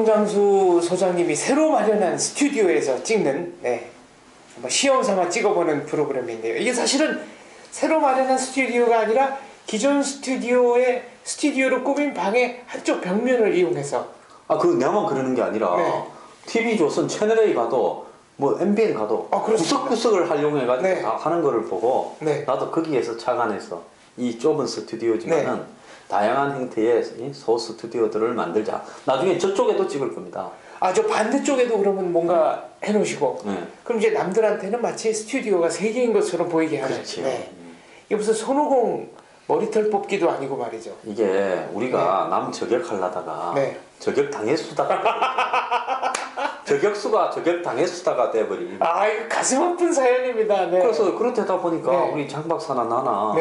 송장수 소장님이 새로 마련한 스튜디오에서 찍는 한번 시험 삼아 찍어보는 프로그램인데요. 이게 사실은 새로 마련한 스튜디오가 아니라 기존 스튜디오로 꾸민 방의 한쪽 벽면을 이용해서 그 내가만 그러는 게 아니라 TV조선 채널A 가도 뭐 MBN 가도 구석구석을 활용해가지고 다 하는 거를 보고 나도 거기에서 착안해서 이 좁은 스튜디오지만은 다양한 형태의 소 스튜디오들을 만들자. 나중에 저쪽에도 찍을 겁니다. 저 반대쪽에도 그러면 뭔가 해놓으시고 그럼 이제 남들한테는 마치 스튜디오가 세 개인 것처럼 보이게 하는. 그렇죠. 이게 무슨 손오공 머리털 뽑기도 아니고 말이죠. 이게 우리가 남 저격하려다가 저격 당했수다가 저격수가 저격 당했수다가 돼버리. 이거 가슴 아픈 사연입니다. 그래서 그렇다 보니까 우리 장 박사나 나나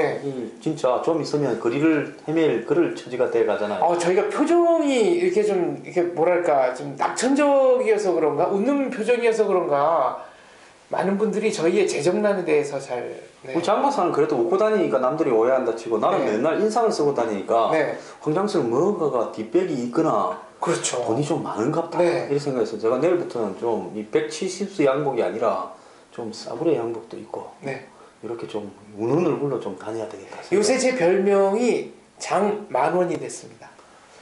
진짜 좀 있으면 거리를 헤맬 그럴 처지가 돼 가잖아요. 저희가 표정이 이렇게 좀 이렇게 뭐랄까 좀 낙천적이어서 그런가, 웃는 표정이어서 그런가 많은 분들이 저희의 재정난에 대해서 잘. 우리 장 박사는 그래도 웃고 다니니까 남들이 오해한다 치고 나는 맨날 인상을 쓰고 다니니까 황장수는 뭔가가 뒷백이 있거나 그렇죠. 돈이 좀 많은갑다 이렇게 생각해서 제가 내일부터는 좀 이 170수 양복이 아니라 좀 싸구려 양복도 입고 이렇게 좀 우는 얼굴로 좀 다녀야 되겠다. 요새 제 별명이 장 만원이 됐습니다.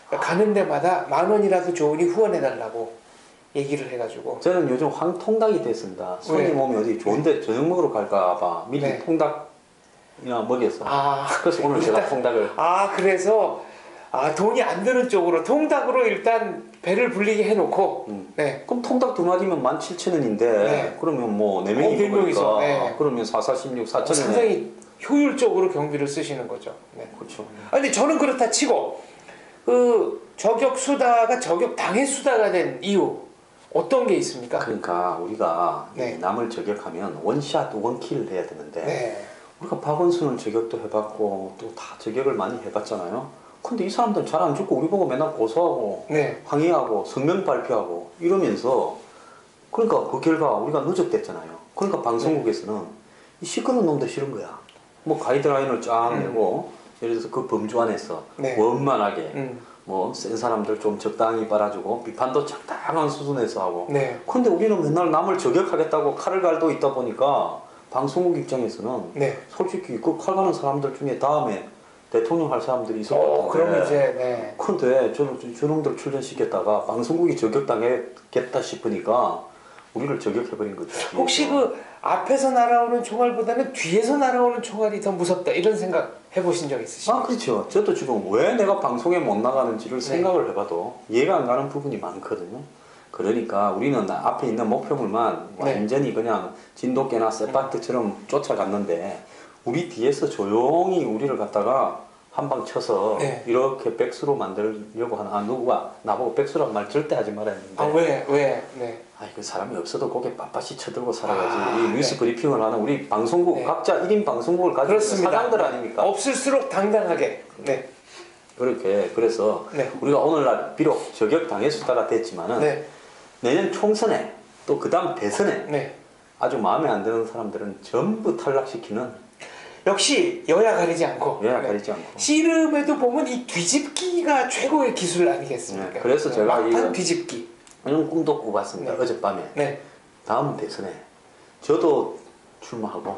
그러니까 가는 데마다 10,000원이라도 좋으니 후원해달라고 얘기를 해가지고. 저는 요즘 황통닭이 됐습니다. 손님 오면 어디 좋은데 저녁 먹으러 갈까봐 미리 통닭이나 먹여서. 그래서 오늘 제가 통닭을. 그래서 돈이 안 드는 쪽으로 통닭으로 일단 배를 불리게 해놓고. 그럼 통닭 2마리면 17,000원인데 그러면 뭐 4명이 먹으니까 그러면 4,416, 4,000원. 상당히 효율적으로 경비를 쓰시는 거죠. 그렇죠. 근데 저는 그렇다 치고 저격 수다가 저격 당해 수다가 된 이유 어떤 게 있습니까? 그러니까 우리가 남을 저격하면 원샷 원킬을 해야 되는데 우리가 박원순을 저격도 해봤고 또 다 저격을 많이 해봤잖아요. 근데 이 사람들은 잘 안 죽고 우리 보고 맨날 고소하고 항의하고 성명 발표하고 이러면서 그러니까 그 결과 우리가 누적됐잖아요. 그러니까 방송국에서는 이 시끄러운 놈들 싫은 거야. 뭐 가이드라인을 쫙 내고 예를 들어서 그 범주 안에서 원만하게 뭐 센 사람들 좀 적당히 빨아주고 비판도 적당한 수준에서 하고 근데 우리는 맨날 남을 저격하겠다고 칼을 갈고 있다 보니까 방송국 입장에서는 솔직히 그 칼 가는 사람들 중에 다음에 대통령 할 사람들이 있을 것 같은데 그럼 이제 근데 저놈들 출연시켰다가 방송국이 저격당했겠다 싶으니까 우리를 저격해버린 거죠. 혹시 그 앞에서 날아오는 총알보다는 뒤에서 날아오는 총알이 더 무섭다 이런 생각 해보신 적 있으신가요? 그렇죠. 저도 지금 왜 내가 방송에 못 나가는지를 생각을 해봐도 이해가 안 가는 부분이 많거든요. 그러니까 우리는 앞에 있는 목표물만 완전히 그냥 진돗개나 세파트처럼 쫓아갔는데 우리 뒤에서 조용히 우리를 갖다가 한 방 쳐서 이렇게 백수로 만들려고 하는 누구가 나보고 백수란 말 절대 하지 말아야 했는데 왜? 그 사람이 없어도 고개 빳빳이 쳐들고 살아야지. 이 뉴스 브리핑을 하는 우리 방송국 각자 1인 방송국을 가지고 있는 사장들 아닙니까? 없을수록 당당하게. 그렇게 그래서 우리가 오늘날 비록 저격 당했수다가 됐지만은 내년 총선에 또 그 다음 대선에 아주 마음에 안 드는 사람들은 전부 탈락시키는 역시 여야 가리지 않고 씨름에도 보면 이 뒤집기가 최고의 기술 아니겠습니까? 그래서 제가 막판 뒤집기 이런 꿈도 꾸봤습니다. 어젯밤에 다음 대선에 저도 출마하고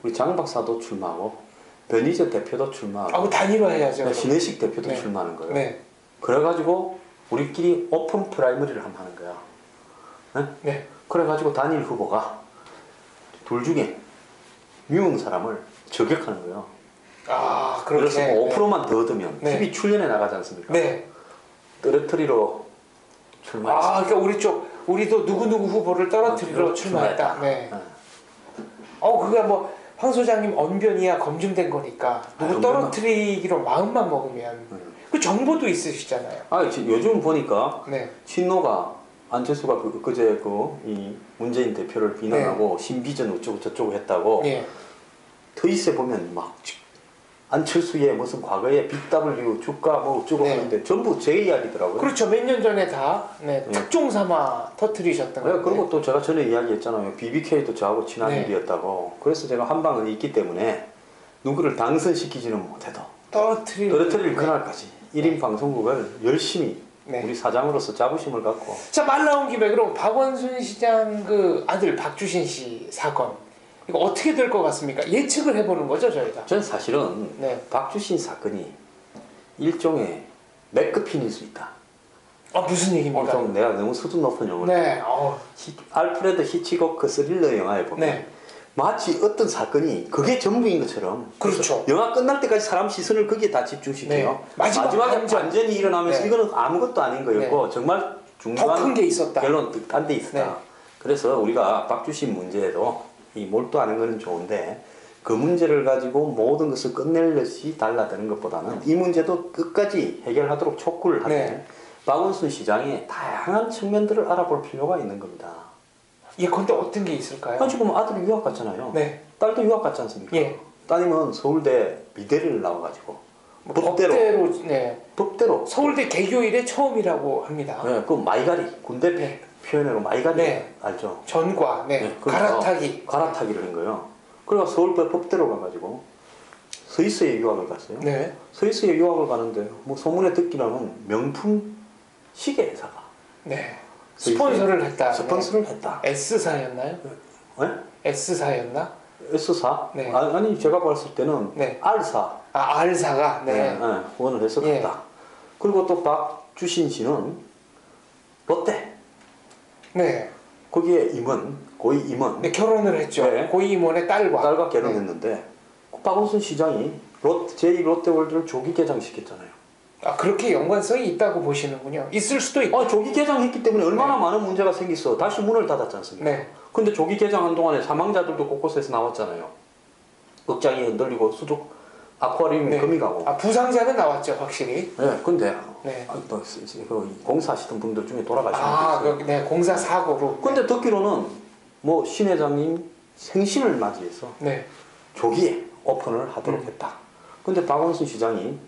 우리 장 박사도 출마하고 변희재 대표도 출마하고 단일화 해야죠. 신혜식 대표도 출마하는 거예요. 그래가지고 우리끼리 오픈 프라이머리를 한번 하는 거야. 그래가지고 단일 후보가 둘 중에 미운 사람을 저격하는 거예요. 그래서 5%만 더 얻으면 TV 출연에 나가지 않습니까? 떨어뜨리러 출마했어요. 그러니까 우리도 누구누구 후보를 떨어뜨리러 출마했다. 그게 뭐 황 소장님 언변이야 검증된 거니까 누구 떨어뜨리기로 마음만 먹으면 그 정보도 있으시잖아요. 요즘 보니까 친노가 안철수가 그제 이 문재인 대표를 비난하고 신비전 어쩌고 저쩌고 했다고 트윗에 보면 막 안철수의 무슨 과거에 BW 주가 뭐 어쩌고 하는데 전부 제 이야기더라고요. 그렇죠. 몇 년 전에 다 특종 삼아 터뜨리셨던 거예요. 그리고 또 제가 전에 이야기했잖아요. BBK도 저하고 친한 일이었다고. 그래서 제가 한 방은 있기 때문에 누구를 당선시키지는 못해도 떨어뜨릴 그날까지 1인 방송국을 열심히 네. 우리 사장으로서 자부심을 갖고. 자, 말 나온 김에 그럼 박원순 시장 그 아들 박주신 씨 사건 이거 어떻게 될 것 같습니까? 예측을 해보는 거죠, 저희가. 전 사실은 네. 박주신 사건이 일종의 맥크핀일 수 있다. 무슨 얘기입니까? 좀 내가 너무 수준 높은 용어를. 네. 알프레드 히치코크 스릴러 영화에 보면 네. 마치 어떤 사건이 그게 전부인 것처럼. 그렇죠. 영화 끝날 때까지 사람 시선을 거기에 다 집중시켜요. 네. 마지막에 완전히 일어나면서 네. 이거는 아무것도 아닌 거였고 정말 중요한 더 큰 게 있었다. 결론 딴 데 있었다. 네. 그래서 우리가 박주신 문제에도 이 몰두하는 것은 좋은데 그 문제를 가지고 모든 것을 끝낼 것이 달라드는 것보다는 이 문제도 끝까지 해결하도록 촉구를 하되 네. 박원순 시장의 다양한 측면들을 알아볼 필요가 있는 겁니다. 예, 근데 어떤 게 있을까요? 지금 아들이 유학 갔잖아요. 네. 딸도 유학 갔지 않습니까? 예. 따님은 서울대 미대를 나와가지고 법대로 네. 법대로 서울대 개교 이래 처음이라고 합니다. 네, 그 마이가리 군대 네. 표현으로 마이가리 네. 알죠? 전과, 네. 그래서 갈아타기. 갈아타기를 한 거예요. 그래서 서울대 법대로 가가지고 스위스에 유학을 갔어요. 네. 스위스에 유학을 가는데 뭐 소문에 듣기로는 명품 시계 회사가 네. 스폰서를 했다. 스폰서를 했다. S사였나요? 네? S사였나? S사? 네. 아니 제가 봤을 때는 네. R사. R사가. 네. 후원을 해서 예. 갔다. 그리고 또 박주신 씨는 롯데. 네. 거기에 임원, 고위 임원. 네, 결혼을 했죠. 네. 고위 임원의 딸과. 딸과 결혼했는데 박원순 시장이 제2롯데월드를 조기 개장시켰잖아요. 그렇게 연관성이 있다고 보시는군요. 있을 수도 있고. 조기 개장했기 때문에 얼마나 네. 많은 문제가 생겼어. 다시 문을 닫았지 않습니까? 네. 근데 조기 개장한 동안에 사망자들도 곳곳에서 나왔잖아요. 극장이 흔들리고 수족 아쿠아리움이 네. 금이 가고. 부상자는 나왔죠, 확실히. 네, 근데 네. 그 공사하시던 분들 중에 돌아가신 분들 있어요. 네, 공사 사고로. 근데 듣기로는 뭐 신 회장님 생신을 맞이해서 네. 조기에 오픈을 하도록 했다. 근데 박원순 시장이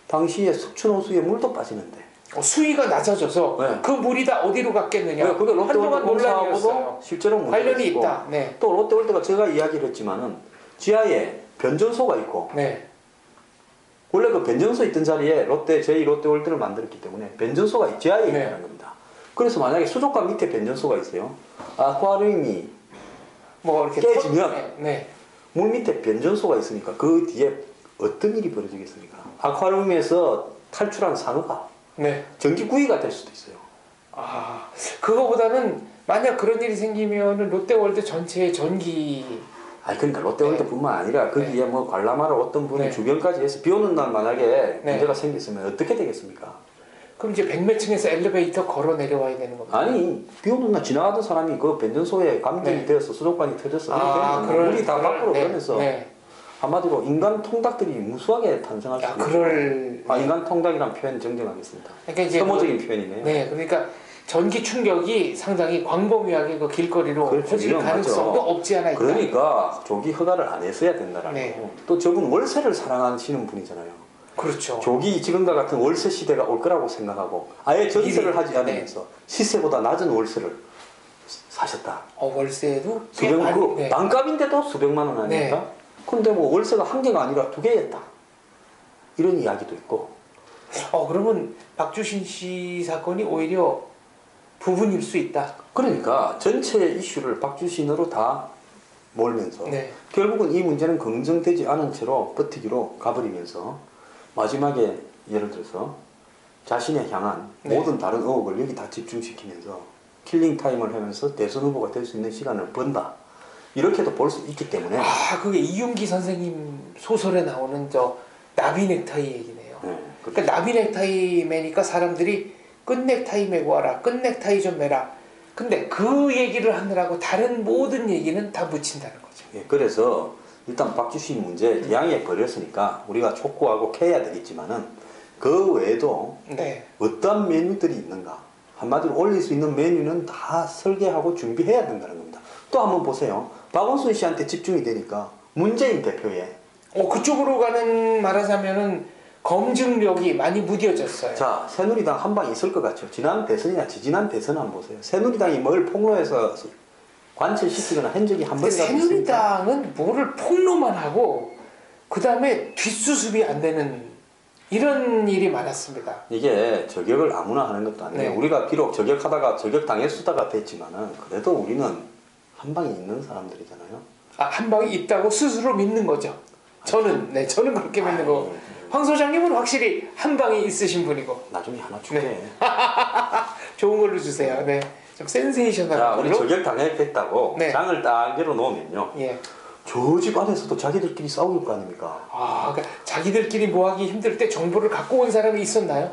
당시에 석촌호수에 물도 빠지는데 수위가 낮아져서 네. 그 물이 다 어디로 갔겠느냐. 그게 롯데월드 한동안 논란이었어요. 공사하고도 실제로 문제가 관련이 있고 있다. 네. 또 롯데월드가 제가 이야기를 했지만은 지하에 변전소가 있고 네. 원래 그 변전소 있던 자리에 제2롯데월드를 만들었기 때문에 변전소가 지하에 네. 있다는 겁니다. 그래서 만약에 수족관 밑에 변전소가 있어요. 아쿠아리움이 뭐 이렇게 깨지면 네. 물 밑에 변전소가 있으니까 그 뒤에 어떤 일이 벌어지겠습니까? 아쿠아리움에서 탈출한 산호가 네. 전기구이가 될 수도 있어요. 그거보다는 만약 그런 일이 생기면은 롯데월드 전체의 전기. 그러니까 롯데월드뿐만 아니라 거기에 뭐 관람하러 어떤 분이 네. 주변까지 해서 비 오는 날 만약에 네. 문제가 생겼으면 어떻게 되겠습니까? 그럼 이제 100몇 층에서 엘리베이터 걸어 내려와야 되는 겁니다. 아니 비 오는 날 지나가던 사람이 그 변전소에 감전이 네. 되어서 수족관이 터졌어. 물이 다 밖으로 꺼내서 네. 한마디로 인간 통닭들이 무수하게 탄생할 수 있어요. 인간 통닭이란 표현 정정하겠습니다. 그러니까 이제 혐오적인 표현이네요. 네, 그러니까 전기 충격이 상당히 광범위하게 그 길거리로 그렇죠. 퍼질 가능성도 없지 않아 있다. 그러니까 조기 허가를 안 했어야 된다라는 네. 거고. 또 저분 월세를 사랑하시는 분이잖아요. 그렇죠. 조기 지금과 같은 월세 시대가 올 거라고 생각하고 아예 전세를 하지 않으면서 시세보다 낮은 월세를 사셨다. 월세도 수백 반값인데도 수백만 원 아닙니까? 네. 근데 뭐 월세가 한 개가 아니라 두 개였다. 이런 이야기도 있고. 그러면 박주신 씨 사건이 오히려 부분일 수 있다. 그러니까 전체 이슈를 박주신으로 다 몰면서 네. 결국은 이 문제는 긍정되지 않은 채로 버티기로 가버리면서 마지막에 예를 들어서 자신에 향한 네. 모든 다른 의혹을 여기 다 집중시키면서 킬링 타임을 하면서 대선 후보가 될 수 있는 시간을 번다. 이렇게도 볼 수 있기 때문에 그게 이윤기 선생님 소설에 나오는 저 나비 넥타이 얘기네요. 네, 그러니까 나비 넥타이 매니까 사람들이 끝 넥타이 메고 와라. 끝 넥타이 좀 매라. 근데 그 얘기를 하느라고 다른 모든 얘기는 다 묻힌다는 거죠. 그래서 일단 박주신 문제 양에 버렸으니까 우리가 촉구하고 캐야 되겠지만은 그 외에도 네. 어떤 메뉴들이 있는가 한마디로 올릴 수 있는 메뉴는 다 설계하고 준비해야 된다는 겁니다. 또 한번 보세요. 박원순 씨한테 집중이 되니까 문재인 대표의 그쪽으로 가는 말하자면은 검증력이 많이 무뎌졌어요. 자, 새누리당 한 방 있을 것 같죠. 지난 대선이나 지지난 대선 한번 보세요. 새누리당이 뭘 폭로해서 관철시키거나 한 적이 한 번이라도 있습니까? 새누리당은 뭐를 폭로만 하고 그 다음에 뒷수습이 안 되는 이런 일이 많았습니다. 이게 저격을 아무나 하는 것도 아니에요. 네. 우리가 비록 저격하다가 저격당했수다가 됐지만은 그래도 우리는 한 방이 있는 사람들이잖아요. 아, 한 방이 있다고 스스로 믿는 거죠. 저는 그렇게 믿는 거. 네. 황 소장님은 확실히 한 방이 있으신 분이고. 나중에 하나 줄게. 네. 좋은 걸로 주세요. 네. 좀 센세이셔널한 자, 우리 걸로. 저격당했다고 네. 장을 딱 열어놓으면요. 예. 저 집 안에서도 자기들끼리 싸울 거 아닙니까? 아, 그러니까 자기들끼리 뭐 하기 힘들 때 정보를 갖고 온 사람이 있었나요?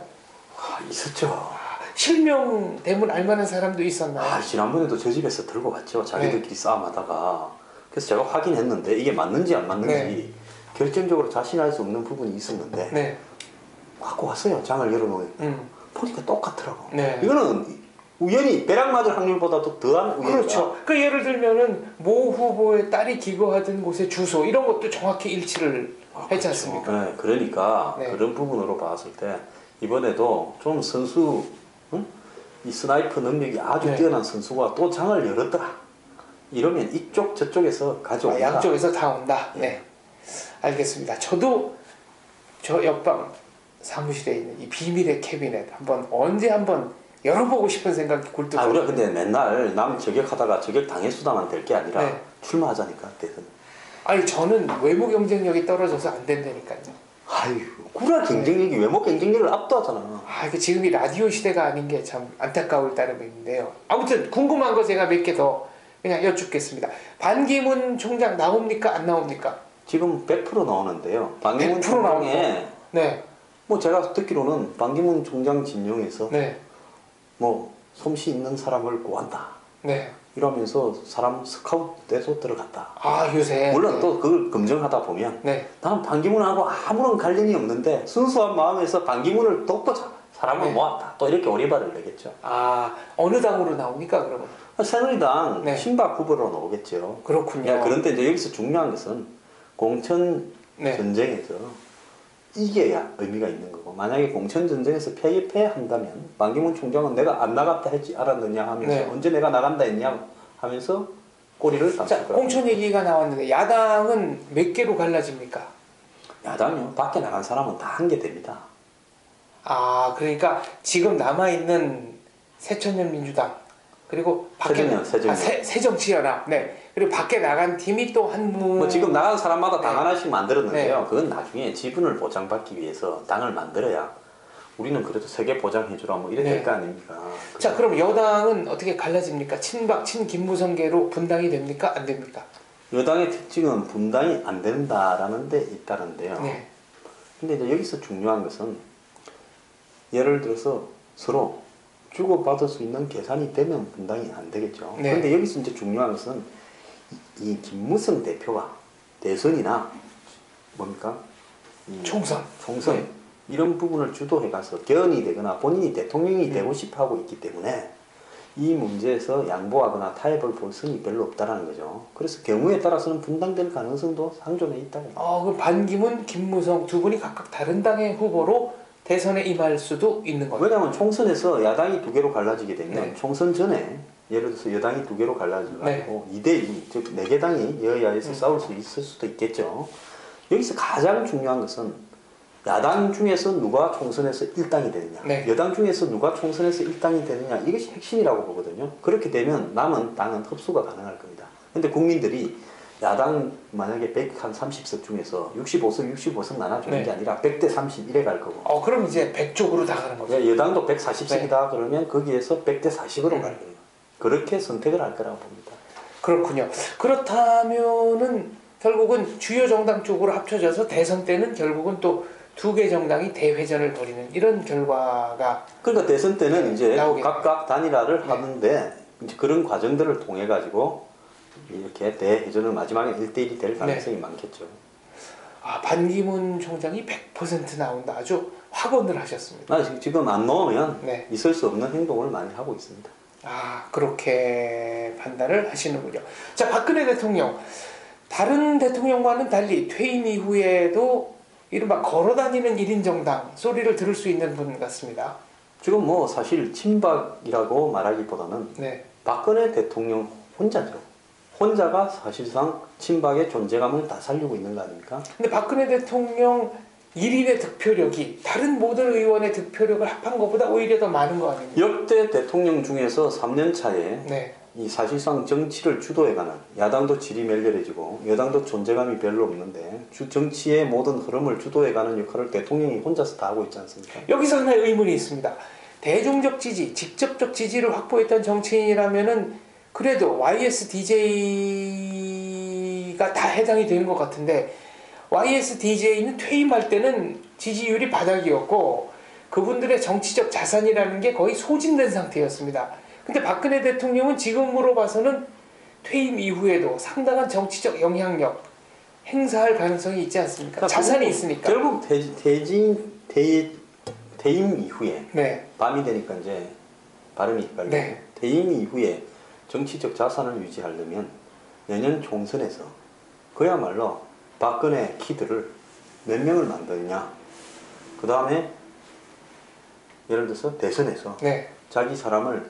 있었죠. 실명되면 알만한 사람도 있었나요? 지난번에도 저 집에서 들고 왔죠. 자기들끼리 싸움하다가. 그래서 제가 확인했는데 이게 맞는지 안 맞는지 네. 결정적으로 자신할 수 없는 부분이 있었는데 네. 갖고 왔어요. 장을 열어놓으니까. 보니까 똑같더라고. 네. 이거는 우연히 배락 맞을 확률보다도 더한 우연이다. 그렇죠. 그 예를 들면은 모 후보의 딸이 기거하던 곳의 주소 이런 것도 정확히 일치를 했지 않습니까? 네, 그러니까 네. 그런 부분으로 봤을 때 이번에도 좀 선수, 응? 이 스나이퍼 능력이 아주 네. 뛰어난 선수가 또 장을 열었더라. 이러면 이쪽 저쪽에서 가져온다. 양쪽에서 다 온다. 네. 알겠습니다. 저도 저 옆방 사무실에 있는 이 비밀의 캐비넷 언제 한번 열어보고 싶은 생각이 굴뚝. 우리가 근데 맨날 남 저격하다가 저격 당했수다만 될 게 아니라 네. 출마하자니까 그때는. 아니 저는 외모 경쟁력이 떨어져서 안 된다니까요. 아유, 구라 경쟁력이 외모 경쟁력을 압도하잖아. 이게 지금 이 라디오 시대가 아닌 게 참 안타까울 따름인데요. 아무튼 궁금한 거 제가 몇 개 더 그냥 여쭙겠습니다. 반기문 총장 나옵니까 안 나옵니까? 지금 100% 나오는데요. 반기문 100% 총장에 네. 뭐 제가 듣기로는 반기문 총장 진영에서 네. 뭐 솜씨 있는 사람을 구한다. 네. 이러면서 사람 스카우트에서 들어갔다. 요새. 물론 네. 또 그걸 검증하다 보면 네. 나는 반기문하고 아무런 관련이 없는데 순수한 마음에서 반기문을 돕고 사람을 네. 모았다. 또 이렇게 오리발을 내겠죠. 어느 당으로 나옵니까 그러면? 새누리당 네. 신박 후보로 나오겠죠. 그렇군요. 그런데 이제 여기서 중요한 것은 공천 네. 전쟁에서 이겨야 의미가 있는 거고, 만약에 공천 전쟁에서 패한다면 반기문 총장은 내가 안 나갔다 했지 알았느냐 하면서 네. 언제 내가 나간다 했냐 하면서 꼬리를 자, 담을 거예요. 공천 얘기가 나왔는데 야당은 몇 개로 갈라집니까? 야당요, 밖에 나간 사람은 다 한 개 됩니다. 그러니까 지금 남아있는 새천년민주당 그리고 밖에 새정치연합. 새정치연합. 네. 그리고 밖에 나간 팀이 또 한 분. 뭐 지금 나간 사람마다 네. 당 하나씩 만들었는데요. 네. 그건 나중에 지분을 보장받기 위해서 당을 만들어야 우리는 그래도 세계 보장해주라 뭐 이래 네. 될 거 아닙니까? 자, 그럼 여당은 어떻게 갈라집니까? 친박, 친김무성계로 분당이 됩니까? 안 됩니까? 여당의 특징은 분당이 안 된다라는 데 있다는데요. 네. 근데 이제 여기서 중요한 것은 예를 들어서 서로 주고받을 수 있는 계산이 되면 분당이 안 되겠죠. 네. 그런데 여기서 이제 중요한 것은 이 김무성 대표가 대선이나 뭡니까? 총선. 네. 이런 부분을 주도해가서 개헌이 되거나 본인이 대통령이 되고 싶어 하고 있기 때문에 이 문제에서 양보하거나 타협을 볼 선이 별로 없다라는 거죠. 그래서 경우에 따라서는 분당될 가능성도 상존해 있다고. 그럼 반기문, 김무성 두 분이 각각 다른 당의 후보로 대선에 임할 수도 있는 거죠. 왜냐하면 총선에서 야당이 두 개로 갈라지게 되면 네. 총선 전에 예를 들어서 여당이 두 개로 갈라져가지고 2대2, 즉 4개 당이 여야에서 싸울 수 있을 수도 있겠죠. 여기서 가장 중요한 것은 야당 중에서 누가 총선에서 1당이 되느냐, 네. 여당 중에서 누가 총선에서 1당이 되느냐, 이것이 핵심이라고 보거든요. 그렇게 되면 남은 당은 흡수가 가능할 겁니다. 근데 국민들이 야당 만약에 130석 중에서 65석 나눠주는 네. 게 아니라 100대 31에 갈 거고, 그럼 이제 100쪽으로 다 가는 거죠. 여당도 140석이다 그러면 거기에서 100대 40으로 갈 거예요. 그렇게 선택을 할 거라고 봅니다. 그렇군요. 그렇다면은 결국은 주요 정당 쪽으로 합쳐져서 대선 때는 결국은 또 두 개 정당이 대회전을 벌이는 이런 결과가. 그러니까 대선 때는 이제 나오겠네요. 각각 단일화를 네. 하는데 이제 그런 과정들을 통해 가지고 이렇게 대회전을 마지막에 1대1이 될 가능성이 많겠죠. 반기문 총장이 100% 나온다. 아주 확언을 하셨습니다. 지금 안 넣으면 네. 있을 수 없는 행동을 많이 하고 있습니다. 그렇게 판단을 하시는군요. 자, 박근혜 대통령. 다른 대통령과는 달리 퇴임 이후에도 이른바 걸어다니는 1인 정당 소리를 들을 수 있는 분 같습니다. 지금 뭐 사실 친박이라고 말하기보다는 네. 박근혜 대통령 혼자죠. 혼자가 사실상 친박의 존재감을 다 살리고 있는 거 아닙니까? 근데 박근혜 대통령 1인의 득표력이 다른 모든 의원의 득표력을 합한 것보다 오히려 더 많은 거 아닙니까? 역대 대통령 중에서 3년 차에 네. 이 사실상 정치를 주도해가는, 야당도 질이 멸렬해지고 여당도 존재감이 별로 없는데 정치의 모든 흐름을 주도해가는 역할을 대통령이 혼자서 다 하고 있지 않습니까? 여기서 하나의 의문이 있습니다. 대중적 지지, 직접적 지지를 확보했던 정치인이라면은 그래도 YSDJ가 다 해당이 되는 것 같은데, YSDJ는 퇴임할 때는 지지율이 바닥이었고 그분들의 정치적 자산이라는 게 거의 소진된 상태였습니다. 근데 박근혜 대통령은 지금으로 봐서는 퇴임 이후에도 상당한 정치적 영향력 행사할 가능성이 있지 않습니까? 그러니까 자산이 있으니까. 결국 퇴임 이후에, 네. 밤이 되니까 이제 발음이 헷갈리고, 네. 퇴임 이후에 정치적 자산을 유지하려면 내년 총선에서 그야말로 박근혜 키드를 몇 명을 만드느냐, 그 다음에 예를 들어서 대선에서 네. 자기 사람을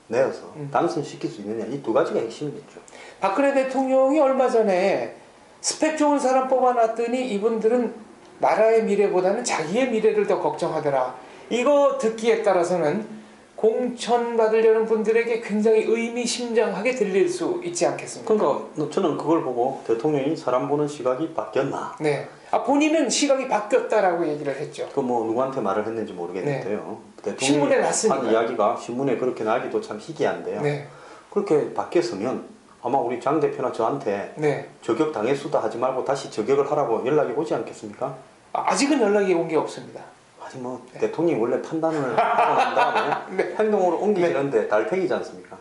내어서 당선시킬 수 있느냐, 이 두 가지가 핵심이겠죠. 박근혜 대통령이 얼마 전에 스펙 좋은 사람 뽑아놨더니 이분들은 나라의 미래보다는 자기의 미래를 더 걱정하더라. 이거 듣기에 따라서는 공천 받으려는 분들에게 굉장히 의미심장하게 들릴 수 있지 않겠습니까? 그러니까 저는 그걸 보고 대통령이 사람 보는 시각이 바뀌었나? 네. 본인은 시각이 바뀌었다라고 얘기를 했죠. 그 뭐 누구한테 말을 했는지 모르겠는데요. 대통령이 신문에 났으니까. 한 이야기가 신문에 그렇게 나기도 참 희귀한데요. 네. 그렇게 바뀌었으면 아마 우리 장 대표나 저한테 네. 저격 당했수다 하지 말고 다시 저격을 하라고 연락이 오지 않겠습니까? 아직은 연락이 온 게 없습니다. 아니 뭐 대통령이 원래 판단을 하고 난 다음에 네. 행동으로 옮기시는데 달팽이지 않습니까?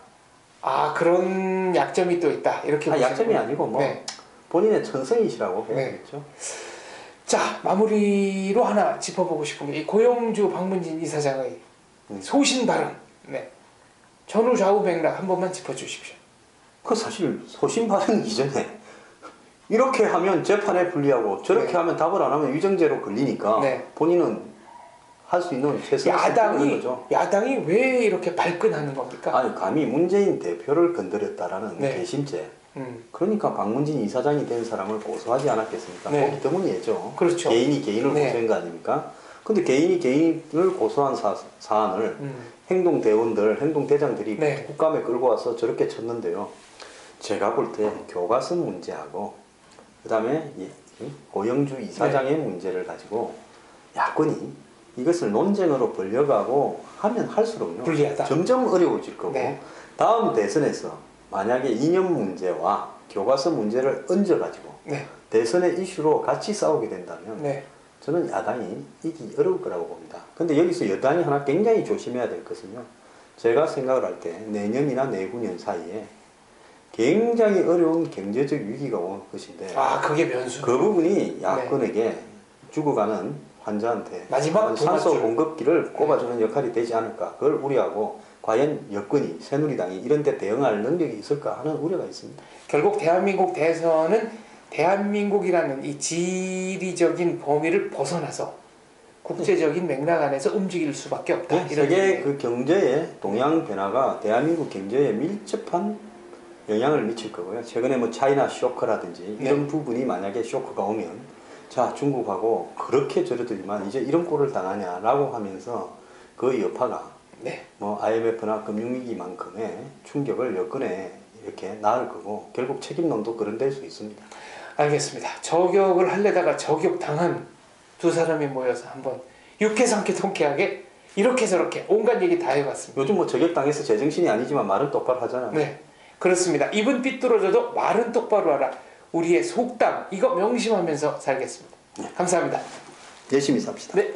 그런 약점이 또 있다. 이렇게 보시는 약점이 거예요. 아니고 뭐 네. 본인의 천성이시라고 네. 해야겠죠. 자, 마무리로 하나 짚어보고 싶은 게 이 고영주 박문진 이사장의 소신 발언. 네. 전후 좌우 맥락 한 번만 짚어주십시오. 그 사실 소신 발언 이전에 이렇게 하면 재판에 불리하고 저렇게 네. 하면 답을 안 하면 위정죄로 걸리니까 네. 본인은 할 수 있는 최선을 쓰는 거죠. 야당이 왜 이렇게 발끈하는 겁니까? 아니 감히 문재인 대표를 건드렸다라는 네. 개심죄. 그러니까 박문진 이사장이 된 사람을 고소하지 않았겠습니까? 네. 보기 때문이죠. 그렇죠. 개인이 개인을 네. 고소한 거 아닙니까? 근데 개인이 개인을 고소한 사안을 행동대원들, 행동대장들이 네. 국감에 끌고 와서 저렇게 쳤는데요. 제가 볼 때 교과서 문제하고 그 다음에 고영주 이사장의 문제를 가지고 야권이 이것을 논쟁으로 벌려가고 하면 할수록요. 불리하다. 점점 어려워질 거고 네. 다음 대선에서 만약에 이념 문제와 교과서 문제를 얹어가지고 네. 대선의 이슈로 같이 싸우게 된다면 네. 저는 야당이 이기기 어려울 거라고 봅니다. 근데 여기서 여당이 하나 굉장히 조심해야 될 것은요. 제가 생각을 할 때 내년이나 내후년 사이에 굉장히 어려운 경제적 위기가 올 것인데 그게 변수. 그 부분이 야권에게 죽어가는 환자한테 마지막 산소 도마줄. 공급기를 꼽아주는 역할이 되지 않을까. 그걸 우려하고 과연 여권이 새누리당이 이런 데 대응할 능력이 있을까 하는 우려가 있습니다. 결국 대한민국 대선은 대한민국이라는 이 지리적인 범위를 벗어나서 국제적인 맥락 안에서 움직일 수밖에 없다. 이런 세계 얘기예요. 그 경제의 동향 변화가 대한민국 경제에 밀접한 영향을 미칠 거고요. 최근에 뭐 차이나 쇼크라든지 이런 부분이 만약에 쇼크가 오면 자 중국하고 그렇게 저러더니만 이제 이런 꼴을 당하냐라고 하면서 그 여파가 뭐 IMF나 금융위기만큼의 충격을 여건에 이렇게 낳을 거고 결국 책임론도 그런 될 수 있습니다. 알겠습니다. 저격을 하려다가 저격당한 두 사람이 모여서 한번 유쾌상쾌 통쾌하게 이렇게 저렇게 온갖 얘기 다 해봤습니다. 요즘 뭐 저격당해서 제정신이 아니지만 말은 똑바로 하잖아요. 네, 그렇습니다. 입은 삐뚤어져도 말은 똑바로 하라. 우리의 속담 이거 명심하면서 살겠습니다. 감사합니다. 열심히 삽시다. 네.